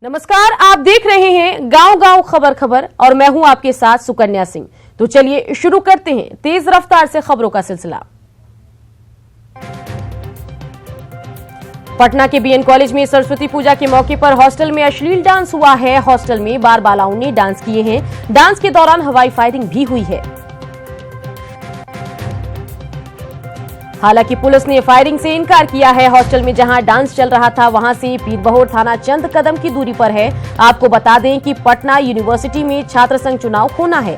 नमस्कार, आप देख रहे हैं गांव गांव खबर खबर और मैं हूं आपके साथ सुकन्या सिंह। तो चलिए शुरू करते हैं तेज रफ्तार से खबरों का सिलसिला। पटना के बीएन कॉलेज में सरस्वती पूजा के मौके पर हॉस्टल में अश्लील डांस हुआ है। हॉस्टल में बार बालाओं ने डांस किए हैं। डांस के दौरान हवाई फायरिंग भी हुई है। हालांकि पुलिस ने फायरिंग से इनकार किया है। हॉस्टल में जहां डांस चल रहा था वहां से पीरबहोर थाना चंद कदम की दूरी पर है। आपको बता दें कि पटना यूनिवर्सिटी में छात्र संघ चुनाव होना है।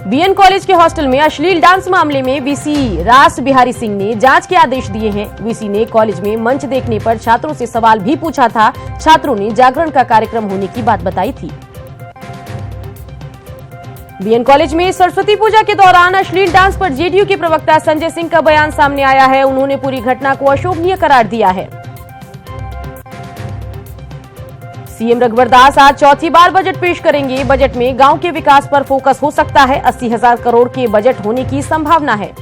बीएन कॉलेज के हॉस्टल में अश्लील डांस मामले में वीसी रास बिहारी सिंह ने जांच के आदेश दिए हैं। वीसी ने कॉलेज में मंच देखने पर छात्रों से सवाल भी पूछा था। छात्रों ने जागरण का कार्यक्रम होने की बात बताई थी। बीएन कॉलेज में सरस्वती पूजा के दौरान अश्लील डांस पर जेडीयू के प्रवक्ता संजय सिंह का बयान सामने आया है। उन्होंने पूरी घटना को अशोभनीय करार दिया है। सीएम रघुवर दास आज चौथी बार बजट पेश करेंगे। बजट में गांव के विकास पर फोकस हो सकता है। 80,000 करोड़ के बजट होने की संभावना है।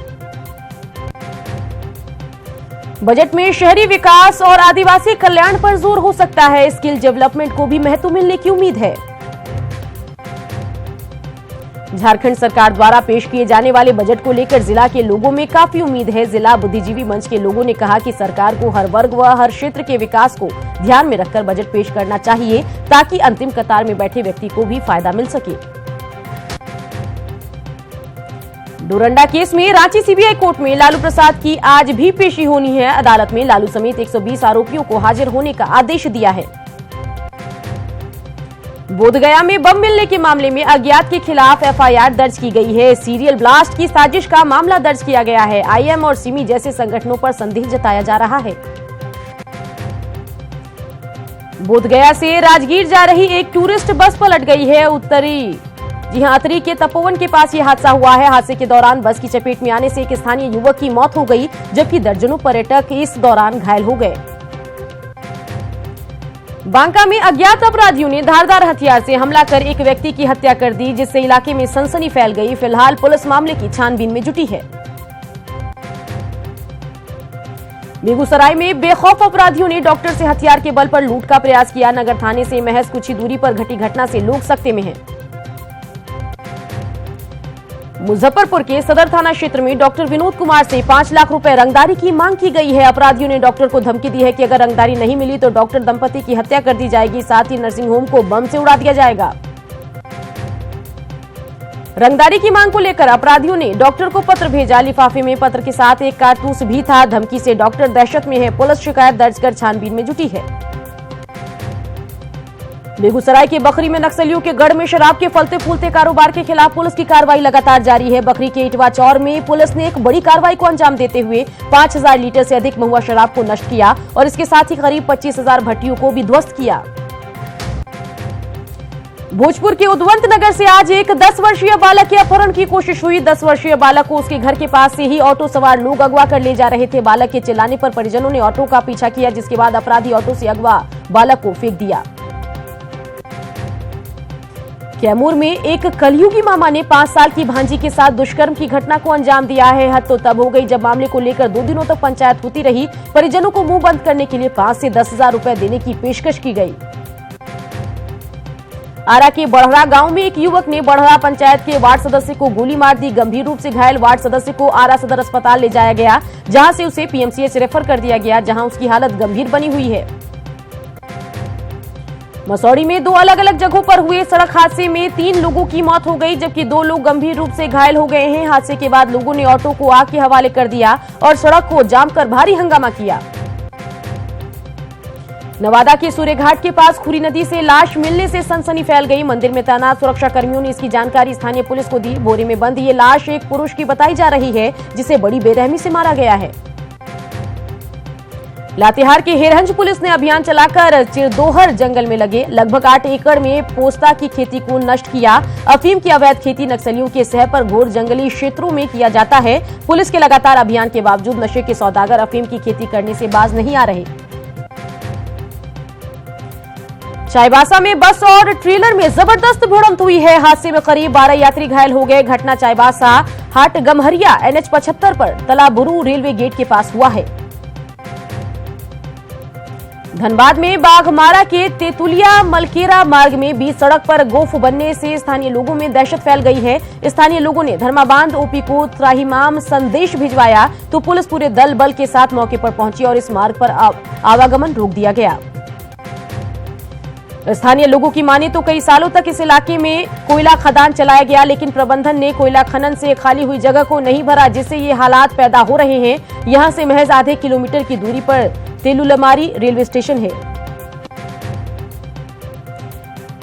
बजट में शहरी विकास और आदिवासी कल्याण पर जोर हो सकता है। स्किल डेवलपमेंट को भी महत्व मिलने की उम्मीद है। झारखंड सरकार द्वारा पेश किए जाने वाले बजट को लेकर जिला के लोगों में काफी उम्मीद है। जिला बुद्धिजीवी मंच के लोगों ने कहा कि सरकार को हर वर्ग व हर क्षेत्र के विकास को ध्यान में रखकर बजट पेश करना चाहिए ताकि अंतिम कतार में बैठे व्यक्ति को भी फायदा मिल सके। डोरंडा केस में रांची सीबीआई कोर्ट में लालू प्रसाद की आज भी पेशी होनी है। अदालत में लालू समेत 120 आरोपियों को हाजिर होने का आदेश दिया है। बोधगया में बम मिलने के मामले में अज्ञात के खिलाफ एफआईआर दर्ज की गई है। सीरियल ब्लास्ट की साजिश का मामला दर्ज किया गया है। आईएम और सिमी जैसे संगठनों पर संदेह जताया जा रहा है। बोधगया से राजगीर जा रही एक टूरिस्ट बस पलट गई है। अतरी के तपोवन के पास ये हादसा हुआ है। हादसे के दौरान बस की चपेट में आने से एक स्थानीय युवक की मौत हो गई, जबकि दर्जनों पर्यटक इस दौरान घायल हो गए। बांका में अज्ञात अपराधियों ने धारदार हथियार से हमला कर एक व्यक्ति की हत्या कर दी, जिससे इलाके में सनसनी फैल गई। फिलहाल पुलिस मामले की छानबीन में जुटी है। बेगूसराय में बेखौफ अपराधियों ने डॉक्टर से हथियार के बल पर लूट का प्रयास किया। नगर थाने से महज कुछ ही दूरी पर घटी घटना से लोग सकते में हैं। मुजफ्फरपुर के सदर थाना क्षेत्र में डॉक्टर विनोद कुमार से 5 लाख रुपए रंगदारी की मांग की गई है। अपराधियों ने डॉक्टर को धमकी दी है कि अगर रंगदारी नहीं मिली तो डॉक्टर दंपति की हत्या कर दी जाएगी, साथ ही नर्सिंग होम को बम से उड़ा दिया जाएगा। रंगदारी की मांग को लेकर अपराधियों ने डॉक्टर को पत्र भेजा। लिफाफे में पत्र के साथ एक कारतूस भी था। धमकी से डॉक्टर दहशत में है। पुलिस शिकायत दर्ज कर छानबीन में जुटी है। बेगूसराय के बखरी में नक्सलियों के गढ़ में शराब के फलते फूलते कारोबार के खिलाफ पुलिस की कार्रवाई लगातार जारी है। बखरी के इटवा चौर में पुलिस ने एक बड़ी कार्रवाई को अंजाम देते हुए 5,000 लीटर से अधिक महुआ शराब को नष्ट किया और इसके साथ ही करीब 25,000 भट्टियों को भी ध्वस्त किया। भोजपुर के उद्वंत नगर से आज एक 10 वर्षीय बालक के अपहरण की कोशिश हुई। 10 वर्षीय बालक को उसके घर के पास से ही ऑटो सवार लोग अगवा कर ले जा रहे थे। बालक के चिल्लाने पर परिजनों ने ऑटो का पीछा किया, जिसके बाद अपराधी ऑटो से अगवा बालक को फेंक दिया। कैमूर में एक कलयुगी मामा ने 5 साल की भांजी के साथ दुष्कर्म की घटना को अंजाम दिया है। हद तो तब हो गई जब मामले को लेकर 2 दिनों तक पंचायत होती रही। परिजनों को मुंह बंद करने के लिए 5 से 10,000 रुपए देने की पेशकश की गई। आरा के बढ़ड़ा गांव में एक युवक ने बढ़ड़ा पंचायत के वार्ड सदस्य को गोली मार दी। गंभीर रूप से घायल वार्ड सदस्य को आरा सदर अस्पताल ले जाया गया, जहां से उसे पीएमसीएच रेफर कर दिया गया, जहां उसकी हालत गंभीर बनी हुई है। मसौड़ी में 2 अलग अलग जगहों पर हुए सड़क हादसे में 3 लोगों की मौत हो गई, जबकि 2 लोग गंभीर रूप से घायल हो गए हैं। हादसे के बाद लोगों ने ऑटो को आग के हवाले कर दिया और सड़क को जाम कर भारी हंगामा किया। नवादा के सूर्यघाट के पास खुरी नदी से लाश मिलने से सनसनी फैल गई। मंदिर में तैनात सुरक्षा कर्मियों ने इसकी जानकारी स्थानीय पुलिस को दी। बोरे में बंद ये लाश एक पुरुष की बताई जा रही है, जिसे बड़ी बेरहमी से मारा गया है। लातेहार के हेरहंज पुलिस ने अभियान चलाकर चिरदोहर जंगल में लगे लगभग 8 एकड़ में पोस्ता की खेती को नष्ट किया। अफीम की अवैध खेती नक्सलियों के सह पर घोर जंगली क्षेत्रों में किया जाता है। पुलिस के लगातार अभियान के बावजूद नशे के सौदागर अफीम की खेती करने से बाज नहीं आ रहे। चाईबासा में बस और ट्रेलर में जबरदस्त भिड़ंत हुई है। हादसे में करीब 12 यात्री घायल हो गए। घटना चाईबासा हाट गम्हरिया NH 75 पर तलाबुरू रेलवे गेट के पास हुआ है। धनबाद में बाघमारा के तेतुलिया मलकेरा मार्ग में बीच सड़क पर गोफ बनने से स्थानीय लोगों में दहशत फैल गई है। स्थानीय लोगों ने धर्माबांध ओपी को त्राहिमाम संदेश भिजवाया तो पुलिस पूरे दल बल के साथ मौके पर पहुंची और इस मार्ग पर आवागमन रोक दिया गया। स्थानीय लोगों की माने तो कई सालों तक इस इलाके में कोयला खदान चलाया गया, लेकिन प्रबंधन ने कोयला खनन से खाली हुई जगह को नहीं भरा, जिससे ये हालात पैदा हो रहे हैं। यहां से महज आधे किलोमीटर की दूरी पर तेलुलमारी रेलवे स्टेशन है।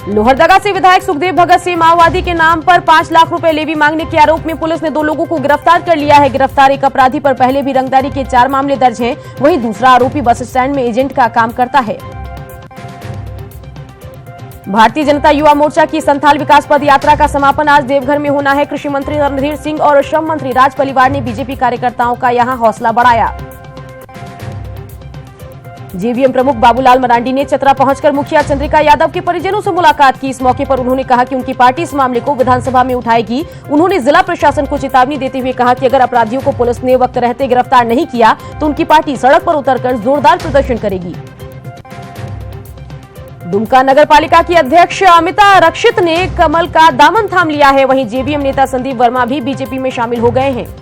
लोहरदगा से विधायक सुखदेव भगत से माओवादी के नाम पर 5 लाख रुपए लेवी मांगने के आरोप में पुलिस ने 2 लोगों को गिरफ्तार कर लिया है। गिरफ्तार एक अपराधी पर पहले भी रंगदारी के 4 मामले दर्ज हैं। वहीं दूसरा आरोपी बस स्टैंड में एजेंट का काम करता है। भारतीय जनता युवा मोर्चा की संथाल विकास पद यात्रा का समापन आज देवघर में होना है। कृषि मंत्री रणधीर सिंह और श्रम मंत्री राज पलिवार ने बीजेपी कार्यकर्ताओं का यहां हौसला बढ़ाया। जेवीएम प्रमुख बाबूलाल मरांडी ने चतरा पहुंचकर मुखिया चंद्रिका यादव के परिजनों से मुलाकात की। इस मौके पर उन्होंने कहा कि उनकी पार्टी इस मामले को विधानसभा में उठाएगी। उन्होंने जिला प्रशासन को चेतावनी देते हुए कहा कि अगर अपराधियों को पुलिस ने वक्त रहते गिरफ्तार नहीं किया तो उनकी पार्टी सड़क पर उतरकर जोरदार प्रदर्शन करेगी। दुमका नगर पालिका की अध्यक्ष अमिता रक्षित ने कमल का दामन थाम लिया है। वहीं जेवीएम नेता संदीप वर्मा भी बीजेपी में शामिल हो गए हैं।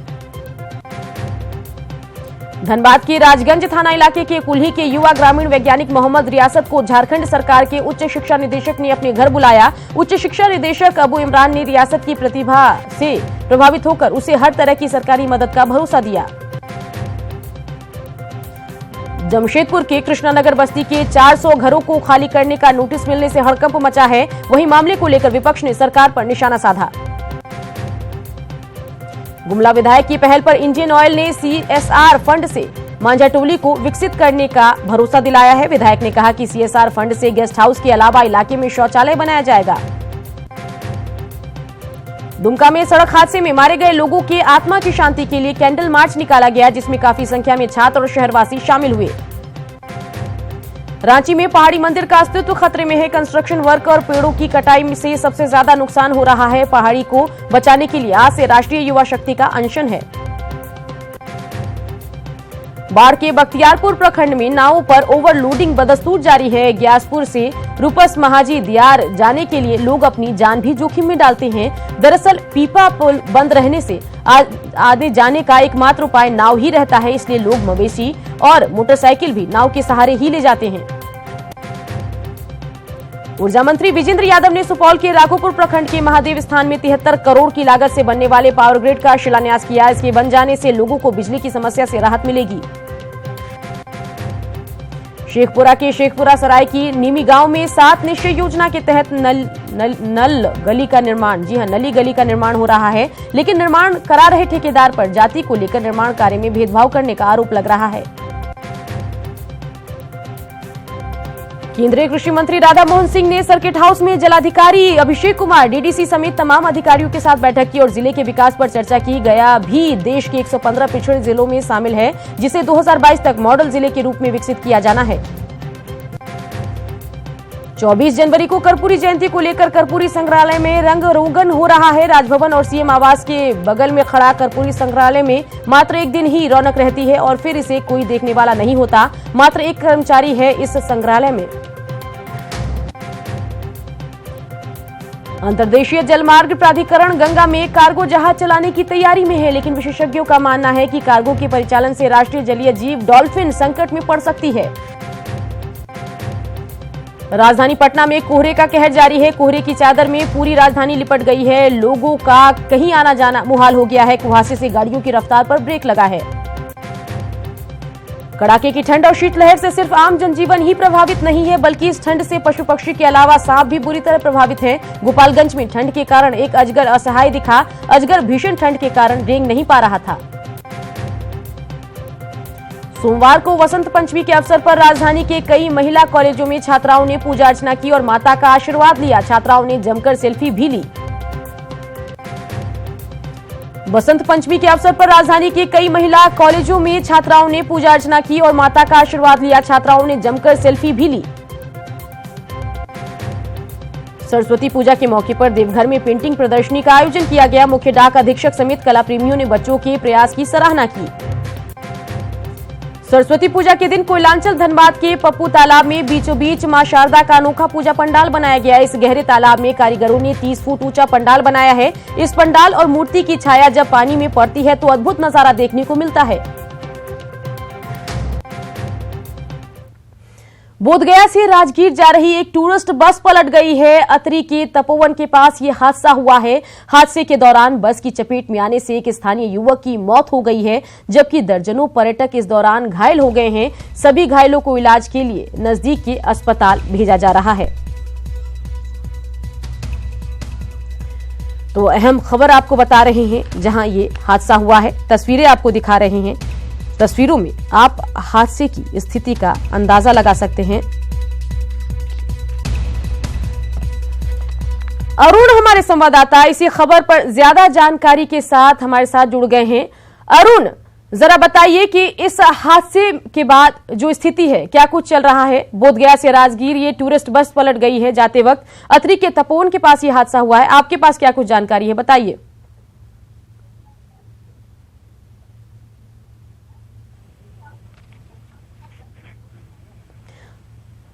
धनबाद के राजगंज थाना इलाके के कुल्ही के युवा ग्रामीण वैज्ञानिक मोहम्मद रियासत को झारखंड सरकार के उच्च शिक्षा निदेशक ने अपने घर बुलाया। उच्च शिक्षा निदेशक अबू इमरान ने रियासत की प्रतिभा से प्रभावित होकर उसे हर तरह की सरकारी मदद का भरोसा दिया। जमशेदपुर के कृष्णानगर बस्ती के 400 घरों को खाली करने का नोटिस मिलने से हड़कंप मचा है। वहीं मामले को लेकर विपक्ष ने सरकार पर निशाना साधा। गुमला विधायक की पहल पर इंडियन ऑयल ने सीएसआर फंड से मांझाटोली को विकसित करने का भरोसा दिलाया है। विधायक ने कहा कि सीएसआर फंड से गेस्ट हाउस के अलावा इलाके में शौचालय बनाया जाएगा। दुमका में सड़क हादसे में मारे गए लोगों के आत्मा की शांति के लिए कैंडल मार्च निकाला गया, जिसमें काफी संख्या में छात्र और शहरवासी शामिल हुए। रांची में पहाड़ी मंदिर का अस्तित्व खतरे में है। कंस्ट्रक्शन वर्क और पेड़ों की कटाई से सबसे ज्यादा नुकसान हो रहा है। पहाड़ी को बचाने के लिए आज से राष्ट्रीय युवा शक्ति का अनशन है। बाढ़ के बख्तियारपुर प्रखंड में नावों पर ओवरलोडिंग बदस्तूर जारी है। ग्यासपुर से रूपस महाजी दियार जाने के लिए लोग अपनी जान भी जोखिम में डालते हैं। दरअसल पीपा पुल बंद रहने से आगे जाने का एकमात्र उपाय नाव ही रहता है, इसलिए लोग मवेशी और मोटरसाइकिल भी नाव के सहारे ही ले जाते हैं। ऊर्जा मंत्री विजेंद्र यादव ने सुपौल के राघोपुर प्रखंड के महादेव स्थान में 73 करोड़ की लागत से बनने वाले पावर ग्रिड का शिलान्यास किया। इसके बन जाने से लोगों को बिजली की समस्या से राहत मिलेगी। शेखपुरा के शेखपुरा सराय की नीमी गांव में 7 निश्चय योजना के तहत नल गली का निर्माण नली गली का निर्माण हो रहा है, लेकिन निर्माण करा रहे ठेकेदार पर जाति को लेकर निर्माण कार्य में भेदभाव करने का आरोप लग रहा है। केंद्रीय कृषि मंत्री राधा मोहन सिंह ने सर्किट हाउस में जिलाधिकारी अभिषेक कुमार, डीडीसी समेत तमाम अधिकारियों के साथ बैठक की और जिले के विकास पर चर्चा की। गया भी देश के 115 पिछड़े जिलों में शामिल है, जिसे 2022 तक मॉडल जिले के रूप में विकसित किया जाना है। 24 जनवरी को कर्पूरी जयंती को लेकर कर्पूरी संग्रहालय में रंग रोगन हो रहा है। राजभवन और सीएम आवास के बगल में खड़ा कर्पूरी संग्रहालय में मात्र एक दिन ही रौनक रहती है और फिर इसे कोई देखने वाला नहीं होता। मात्र एक कर्मचारी है इस संग्रहालय में। अंतर्देशीय जलमार्ग प्राधिकरण गंगा में कार्गो जहाज चलाने की तैयारी में है, लेकिन विशेषज्ञों का मानना है कि कार्गो के परिचालन से राष्ट्रीय जलीय जीव डॉल्फिन संकट में पड़ सकती है। राजधानी पटना में कोहरे का कहर जारी है। कोहरे की चादर में पूरी राजधानी लिपट गई है। लोगों का कहीं आना जाना मुहाल हो गया है। कुहासे से गाड़ियों की रफ्तार पर ब्रेक लगा है। कड़ाके की ठंड और शीतलहर से सिर्फ आम जनजीवन ही प्रभावित नहीं है, बल्कि इस ठंड से पशु पक्षी के अलावा सांप भी बुरी तरह प्रभावित हैं। गोपालगंज में ठंड के कारण एक अजगर असहाय दिखा। अजगर भीषण ठंड के कारण रेंग नहीं पा रहा था। सोमवार को वसंत पंचमी के अवसर पर राजधानी के कई महिला कॉलेजों में छात्राओं ने पूजा अर्चना की और माता का आशीर्वाद लिया। छात्राओं ने जमकर सेल्फी भी ली। वसंत पंचमी के अवसर पर राजधानी के कई महिला कॉलेजों में छात्राओं ने पूजा अर्चना की और माता का आशीर्वाद लिया। छात्राओं ने जमकर सेल्फी भी ली। सरस्वती पूजा के मौके पर देवघर में पेंटिंग प्रदर्शनी का आयोजन किया गया। मुख्य डाक अधीक्षक समेत कला प्रेमियों ने बच्चों के प्रयास की सराहना की। सरस्वती पूजा के दिन कोयलांचल धनबाद के पप्पू तालाब में बीचों बीच मां शारदा का अनोखा पूजा पंडाल बनाया गया। इस गहरे तालाब में कारीगरों ने 30 फुट ऊंचा पंडाल बनाया है। इस पंडाल और मूर्ति की छाया जब पानी में पड़ती है तो अद्भुत नजारा देखने को मिलता है। बोधगया से राजगीर जा रही एक टूरिस्ट बस पलट गई है। अतरी के तपोवन के पास ये हादसा हुआ है। हादसे के दौरान बस की चपेट में आने से एक स्थानीय युवक की मौत हो गई है, जबकि दर्जनों पर्यटक इस दौरान घायल हो गए हैं। सभी घायलों को इलाज के लिए नजदीक के अस्पताल भेजा जा रहा है। तो अहम खबर आपको बता रहे हैं जहां ये हादसा हुआ है। तस्वीरें आपको दिखा रहे हैं। तस्वीरों में आप हादसे की स्थिति का अंदाजा लगा सकते हैं। अरुण हमारे संवाददाता इसी खबर पर ज्यादा जानकारी के साथ हमारे साथ जुड़ गए हैं। अरुण, जरा बताइए कि इस हादसे के बाद जो स्थिति है, क्या कुछ चल रहा है? बोधगया से राजगीर ये टूरिस्ट बस पलट गई है जाते वक्त। अतरी के तपोवन के पास ये हादसा हुआ है। आपके पास क्या कुछ जानकारी है, बताइए।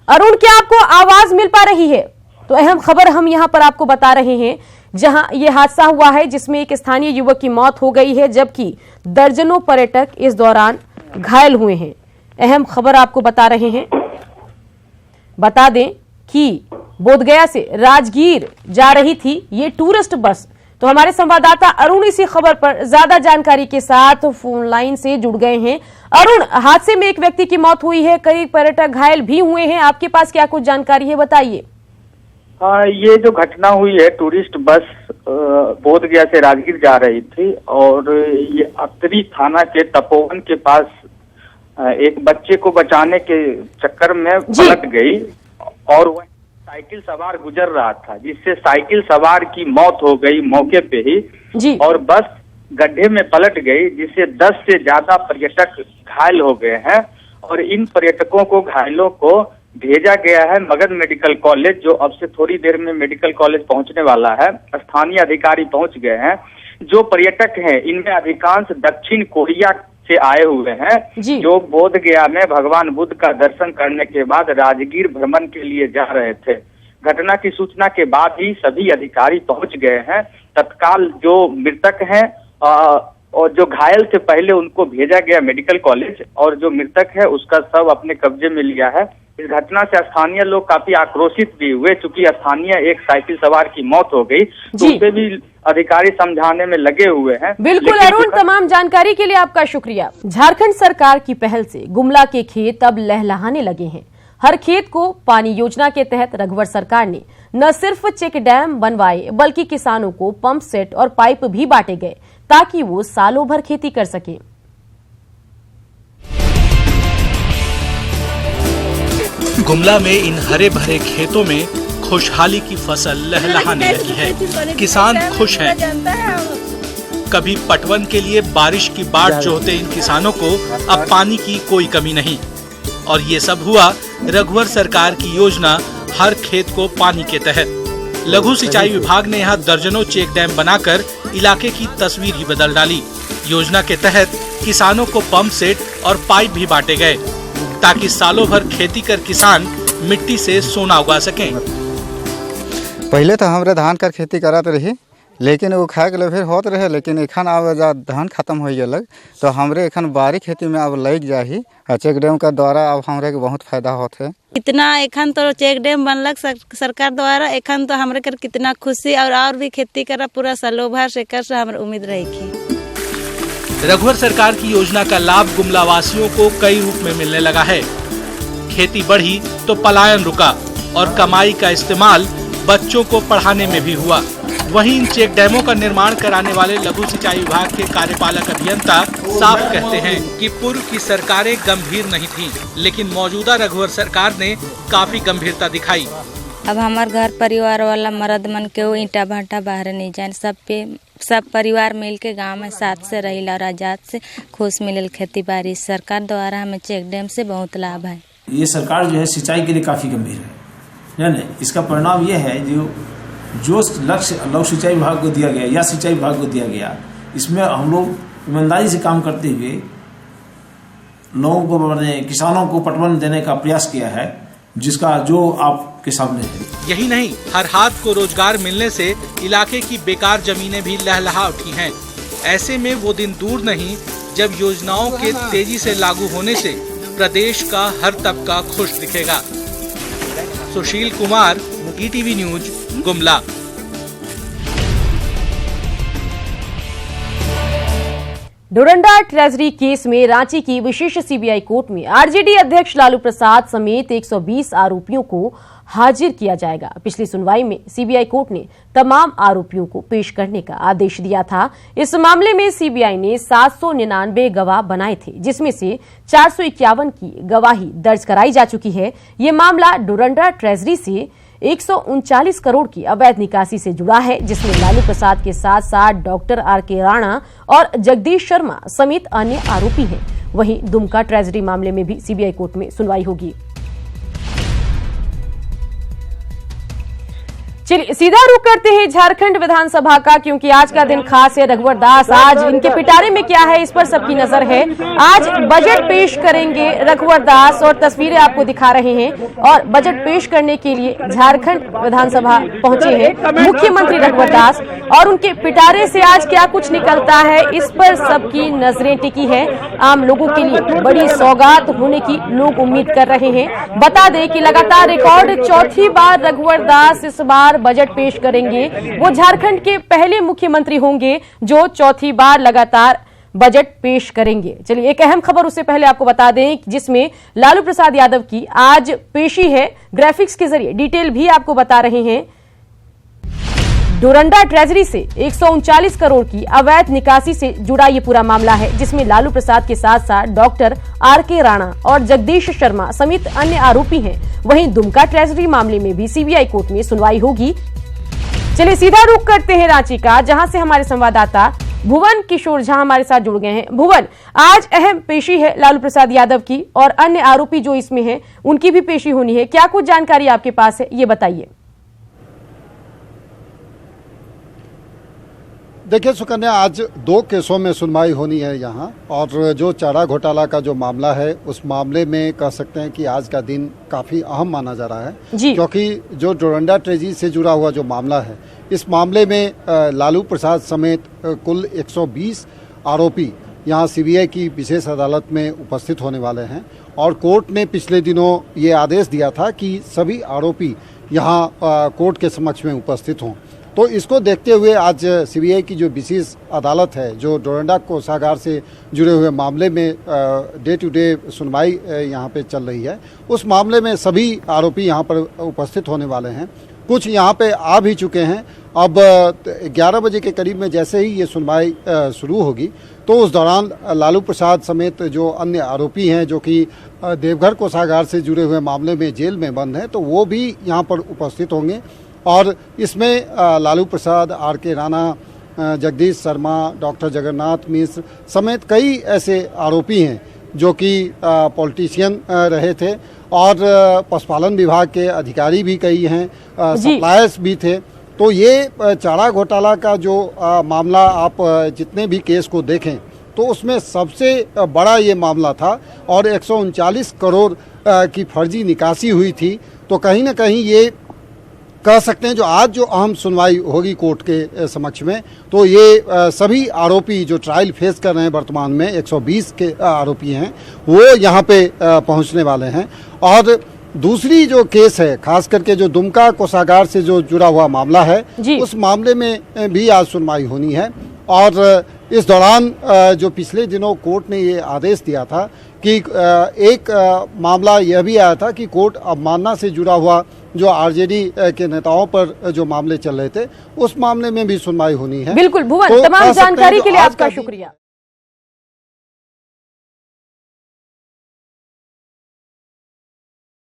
अरुण, क्या आपको आवाज मिल पा रही है? तो अहम खबर हम यहां पर आपको बता रहे हैं जहां यह हादसा हुआ है, जिसमें एक स्थानीय युवक की मौत हो गई है, जबकि दर्जनों पर्यटक इस दौरान घायल हुए हैं। अहम खबर आपको बता रहे हैं। बता दें कि बोधगया से राजगीर जा रही थी ये टूरिस्ट बस। तो हमारे संवाददाता अरुण इसी खबर पर ज्यादा जानकारी के साथ फोन लाइन से जुड़ गए हैं। अरुण, हादसे में एक व्यक्ति की मौत हुई है, कई पर्यटक घायल भी हुए हैं। आपके पास क्या कुछ जानकारी है, बताइए। ये जो घटना हुई है, टूरिस्ट बस बोधगया से राजगीर जा रही थी और ये अतरी थाना के तपोवन के पास एक बच्चे को बचाने के चक्कर में पलट गई और वह साइकिल सवार गुजर रहा था, जिससे साइकिल सवार की मौत हो गई मौके पे ही और बस गड्ढे में पलट गई, जिससे 10 से ज्यादा पर्यटक घायल हो गए हैं और इन पर्यटकों को घायलों को भेजा गया है मगध मेडिकल कॉलेज, जो अब से थोड़ी देर में मेडिकल कॉलेज पहुंचने वाला है। स्थानीय अधिकारी पहुंच गए हैं। जो पर्यटक हैं इनमें अधिकांश दक्षिण कोरिया से आए हुए हैं, जो बोधगया में भगवान बुद्ध का दर्शन करने के बाद राजगीर भ्रमण के लिए जा रहे थे। घटना की सूचना के बाद ही सभी अधिकारी पहुंच गए हैं। तत्काल जो मृतक हैं और जो घायल थे पहले उनको भेजा गया मेडिकल कॉलेज और जो मृतक है उसका शव अपने कब्जे में लिया है। इस घटना से स्थानीय लोग काफी आक्रोशित भी हुए, चूंकि स्थानीय एक साइकिल सवार की मौत हो गई तो उसे भी अधिकारी समझाने में लगे हुए हैं। बिल्कुल अरुण, तमाम जानकारी के लिए आपका शुक्रिया। झारखंड सरकार की पहल से गुमला के खेत अब लहलहाने लगे हैं। हर खेत को पानी योजना के तहत रघुवर सरकार ने न सिर्फ चेक डैम बनवाए, बल्कि किसानों को पंप सेट और पाइप भी बांटे गए ताकि वो सालों भर खेती कर सके। गुमला में इन हरे भरे खेतों में खुशहाली की फसल लहलहाने लगी है। किसान खुश हैं। कभी पटवन के लिए बारिश की बाट जोहते इन किसानों को अब पानी की कोई कमी नहीं। और ये सब हुआ रघुवर सरकार की योजना हर खेत को पानी के तहत। लघु सिंचाई विभाग ने यहाँ दर्जनों चेक डैम बनाकर इलाके की तस्वीर ही बदल डाली। योजना के तहत किसानों को पंप सेट और पाइप भी बांटे गए ताकि सालों भर खेती कर किसान मिट्टी से सोना उगा सकें। पहले तो हमारे धान का खेती करत रही, लेकिन वो खाए के फिर होत रहे, लेकिन एखन अब धान खत्म हो गल तो हमरे एखन बारी खेती में अब लग जाही। चेक डैम का द्वारा अब हमरे के बहुत फायदा होते है। इतना एखन तो चेक डैम बनलक सरकार द्वारा, एखन तो हमरे कर कितना खुशी और भी खेती करा पूरा सालों भर से कर से हमरे उम्मीद रही। रघुवर सरकार की योजना का लाभ गुमला वासियों को कई रूप में मिलने लगा है। खेती बढ़ी तो पलायन रुका और कमाई का इस्तेमाल बच्चों को पढ़ाने में भी हुआ। वहीं इन चेक डैमों का निर्माण कराने वाले लघु सिंचाई विभाग के कार्यपालक अभियंता साफ कहते हैं कि पूर्व की सरकारें गंभीर नहीं थीं, लेकिन मौजूदा रघुवर सरकार ने काफी गंभीरता दिखाई। अब हमारे घर परिवार वाला मर्द मन के वो ईंटा भाटा बाहर नहीं जाए, सब परिवार मिल के गाँव में साथ से रही और आजाद से खुश मिलल खेती बाड़ी। सरकार द्वारा हमें चेक डैम से बहुत लाभ है। ये सरकार जो है सिंचाई के लिए काफ़ी गंभीर है। इसका परिणाम ये है जो लक्ष्य लघु सिंचाई विभाग को दिया गया या सिंचाई विभाग को दिया गया, इसमें हम लोग ईमानदारी से काम करते हुए लोगों को, मैंने किसानों को पटवन देने का प्रयास किया है, जिसका जो आपके सामने है। यही नहीं, हर हाथ को रोजगार मिलने से इलाके की बेकार जमीनें भी लहलहा उठी हैं। ऐसे में वो दिन दूर नहीं जब योजनाओं के तेजी से लागू होने से प्रदेश का हर तबका खुश दिखेगा। Sushil Kumar, ETV news, Gumla. Doranda treasury case में रांची की विशेष सीबीआई कोर्ट में आरजेडी अध्यक्ष लालू प्रसाद समेत 120 आरोपियों को हाजिर किया जाएगा। पिछली सुनवाई में सीबीआई कोर्ट ने तमाम आरोपियों को पेश करने का आदेश दिया था। इस मामले में सीबीआई ने 799 गवाह बनाए थे, जिसमें से 451 की गवाही दर्ज कराई जा चुकी है। ये मामला डोरंडा ट्रेजरी से 139 करोड़ की अवैध निकासी से जुड़ा है, जिसमें लालू प्रसाद के साथ साथ डॉक्टर RK राणा और जगदीश शर्मा समेत अन्य आरोपी हैं। वहीं दुमका ट्रेजरी मामले में भी सीबीआई कोर्ट में सुनवाई होगी। चलिए सीधा रुख करते हैं झारखंड विधानसभा का, क्योंकि आज का दिन खास है। रघुवर दास आज इनके पिटारे में क्या है इस पर सबकी नजर है। आज बजट पेश करेंगे रघुवर दास और तस्वीरें आपको दिखा रहे हैं। और बजट पेश करने के लिए झारखंड विधानसभा पहुंचे हैं मुख्यमंत्री रघुवर दास, और उनके पिटारे से आज क्या कुछ निकलता है इस पर सबकी नजरें टिकी है। आम लोगों के लिए बड़ी सौगात होने की लोग उम्मीद कर रहे हैं। बता दें कि लगातार रिकॉर्ड चौथी बार रघुवर दास इस बार बजट पेश करेंगे। वो झारखंड के पहले मुख्यमंत्री होंगे जो चौथी बार लगातार बजट पेश करेंगे। चलिए एक अहम खबर उससे पहले आपको बता दें, जिसमें लालू प्रसाद यादव की आज पेशी है। ग्राफिक्स के जरिए डिटेल भी आपको बता रहे हैं। डोरंडा ट्रेजरी से 139 करोड़ की अवैध निकासी से जुड़ा ये पूरा मामला है, जिसमें लालू प्रसाद के साथ साथ डॉक्टर RK राणा और जगदीश शर्मा समेत अन्य आरोपी हैं। वहीं दुमका ट्रेजरी मामले में भी सीबीआई कोर्ट में सुनवाई होगी। चलिए सीधा रुख करते हैं रांची का, जहां से हमारे संवाददाता भुवन किशोर झा हमारे साथ जुड़ गए हैं। भुवन, आज अहम पेशी है लालू प्रसाद यादव की और अन्य आरोपी जो इसमें हैं उनकी भी पेशी होनी है। क्या कुछ जानकारी आपके पास है, ये बताइए। देखिए सुकन्या, आज 2 केसों में सुनवाई होनी है यहाँ, और जो चारा घोटाला का जो मामला है उस मामले में कह सकते हैं कि आज का दिन काफ़ी अहम माना जा रहा है, क्योंकि जो डोरंडा ट्रेजरी से जुड़ा हुआ जो मामला है, इस मामले में लालू प्रसाद समेत कुल 120 आरोपी यहाँ सीबीआई की विशेष अदालत में उपस्थित होने वाले हैं। और कोर्ट ने पिछले दिनों ये आदेश दिया था कि सभी आरोपी यहाँ कोर्ट के समक्ष में उपस्थित हों। तो इसको देखते हुए आज सीबीआई की जो विशेष अदालत है, जो डोरंडा कोषागार से जुड़े हुए मामले में डे टू डे सुनवाई यहाँ पे चल रही है, उस मामले में सभी आरोपी यहाँ पर उपस्थित होने वाले हैं। कुछ यहाँ पे आ भी चुके हैं। अब 11 बजे के करीब में जैसे ही ये सुनवाई शुरू होगी, तो उस दौरान लालू प्रसाद समेत जो अन्य आरोपी हैं जो कि देवघर कोषागार से जुड़े हुए मामले में जेल में बंद हैं, तो वो भी यहाँ पर उपस्थित होंगे। और इसमें लालू प्रसाद, RK राणा, जगदीश शर्मा, डॉक्टर जगन्नाथ मिश्र समेत कई ऐसे आरोपी हैं जो कि पॉलिटिशियन रहे थे, और पशुपालन विभाग के अधिकारी भी कई हैं, सप्लायर्स भी थे। तो ये चारा घोटाला का जो मामला, आप जितने भी केस को देखें तो उसमें सबसे बड़ा ये मामला था, और 139 करोड़ की फर्जी निकासी हुई थी। तो कहीं ना कहीं ये कह सकते हैं जो आज जो अहम सुनवाई होगी कोर्ट के समक्ष में, तो ये सभी आरोपी जो ट्रायल फेस कर रहे हैं वर्तमान में 120 के आरोपी हैं, वो यहाँ पे पहुँचने वाले हैं। और दूसरी जो केस है, खास करके जो दुमका कोषागार से जो जुड़ा हुआ मामला है, उस मामले में भी आज सुनवाई होनी है। और इस दौरान जो पिछले दिनों कोर्ट ने ये आदेश दिया था कि एक मामला यह भी आया था कि कोर्ट अवमानना से जुड़ा हुआ जो आरजेडी के नेताओं पर जो मामले चल रहे थे, उस मामले में भी सुनवाई होनी है। बिल्कुल भुवन, तमाम जानकारी के लिए आपका शुक्रिया।